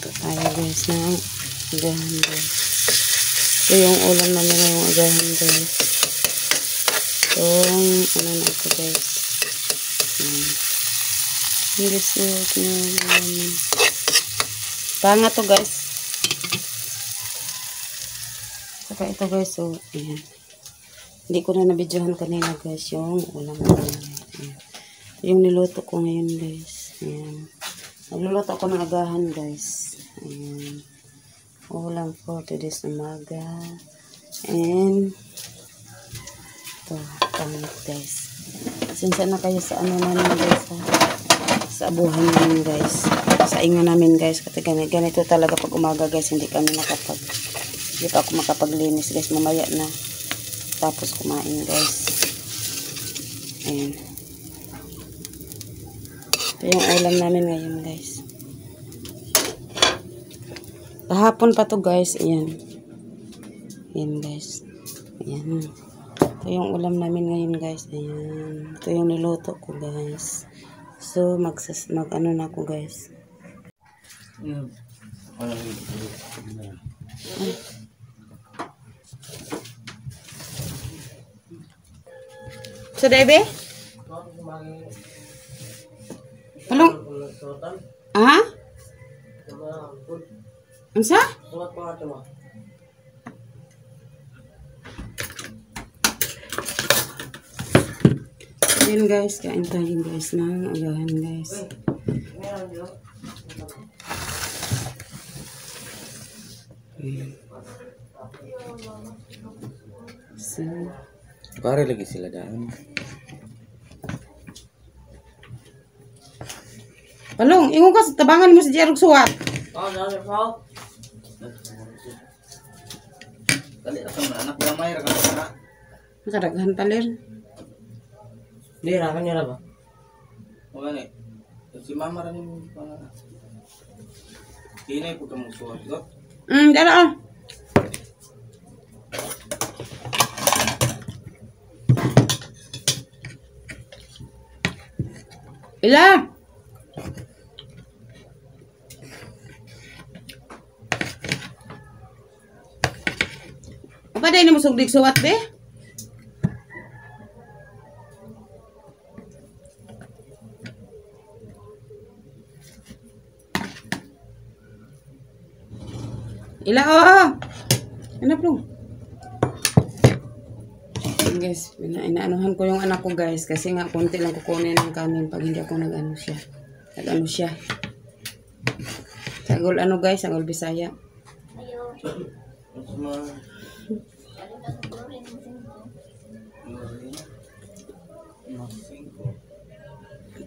Magluto tayo guys ng agahan guys. Ito yung ulam namin ngayong agahan guys. Itong ano na ito guys. Hindi suot nyo. Panga to guys. Saka ito guys. So ayan. Hindi ko na nabidyohan kanina guys yung ulam namin. Ayan. Yung niluto ko ngayon guys. Ayan. Nagluluto ako ng agahan guys. Ayan. Ulam for today's umaga. And ito, pangit guys. Pasensya na kayo sa ano namin guys ha. Sa abuhan namin guys. Sa inyo namin guys. Kasi ganito talaga pag umaga guys. Hindi pa ako makapaglinis guys. Mamaya na. Tapos kumain guys. Ayan. Ito yung ulam namin ngayon guys. Kahapon pa to guys. Ayan. Ayan guys. Ayan. Ito yung ulam namin ngayon guys. Ayan. Ito yung niluto ko guys. So mag-ano na ako guys. So, Debe? Hello? Ha? Ansa? Ayan guys, kain tayo guys ng agahan guys. So, pare lagi sila daan. Palong, ingon ka sa tabangan mo sa Jerog Suwat. Dali asam anak ramai ra kana. Nakadaghan talir. Di ra kanya ba? Wala ni. Si mama ra ni pana. Dinay pud kamo suot ko. Dala ah. Ila. Apa day na musugdig suwat be? Ila oh. Ano po? Guys, inaanuhan ko yung anak ko guys kasi nga konti lang kukunin ng kanin pag hindi ako nag-ano siya. Sagol ano guys, sagol Bisaya.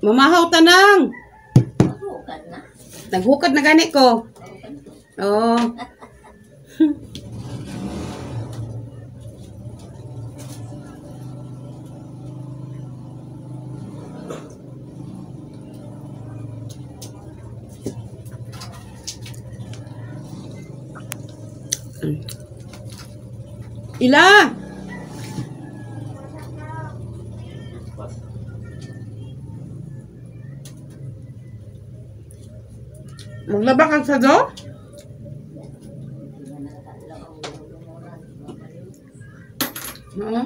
Mamahaw tanang. Naghukad na gani ko. Oh. Ila. Maglaba kang sa do? Oo.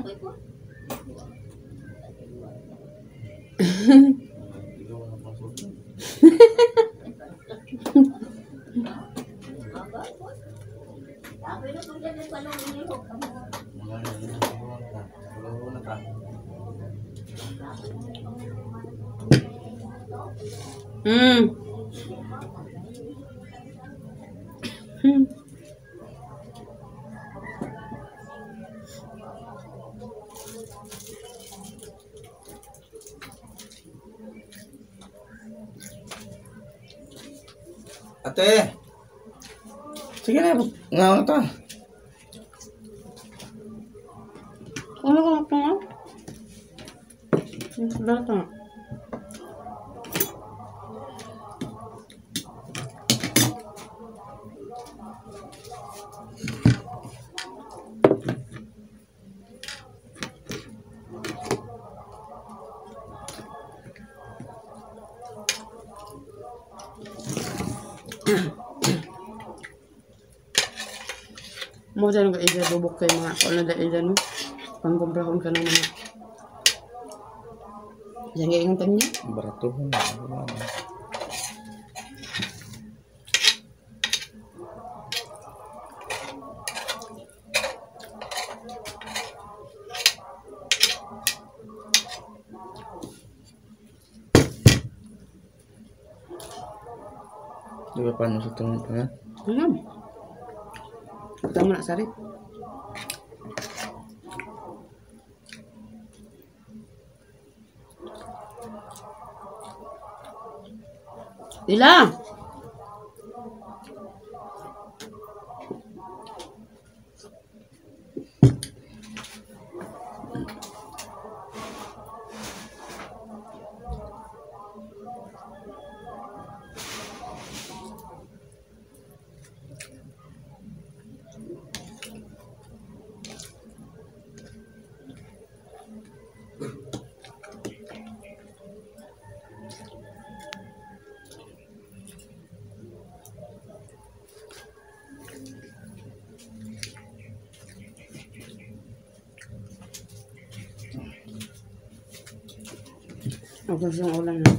Ate. Sige na, ngaon ta. Ano ka nga? Data. Mo dyan nga ija bubok kay mga kung na dahil dyan, no? Pangkumprahon ka na mga. Diyan nga yung tanya. Baratuhan na. Di ba paano sa tunod ka? Alam. Tama na sarit. Dila. Ako yung ulam na.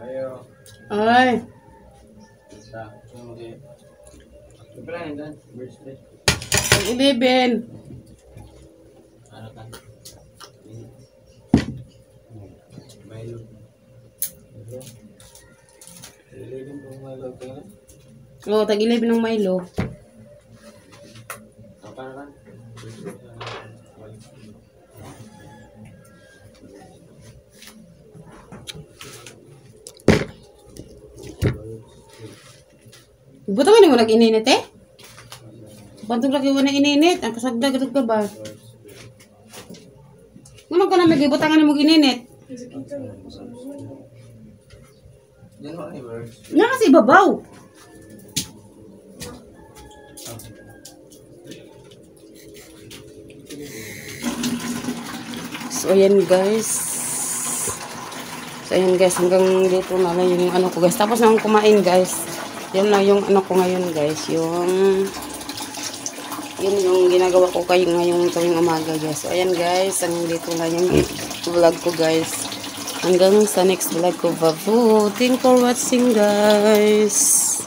Ayo. Ay. Sa. Ano mo kayo? Ito lang yun dyan. Birthday. 11. Ano ka? Milo. Ililin po Milo ka na? Oo, tag-11 ng Milo. Apa na kan? Buto nga mo nag-ininit eh? Pantog lagi mo na ininit. Ang kasagdag ito ka ba? Ano ka na mag-ibutangan mo gininit? Yan mo ni Birds. Nga kasi ibabaw. So ayan guys. So ayan guys, hanggang dito na lang yung ano ko guys. Tapos na akong kumain guys. Yan lang yung ano ko ngayon guys. Yun yung ginagawa ko kayo ngayong tuwing umaga guys. So ayan guys, hanggang dito na yung vlog ko guys. Hanggang sa next vlog ko. Babu. Thank for watching guys.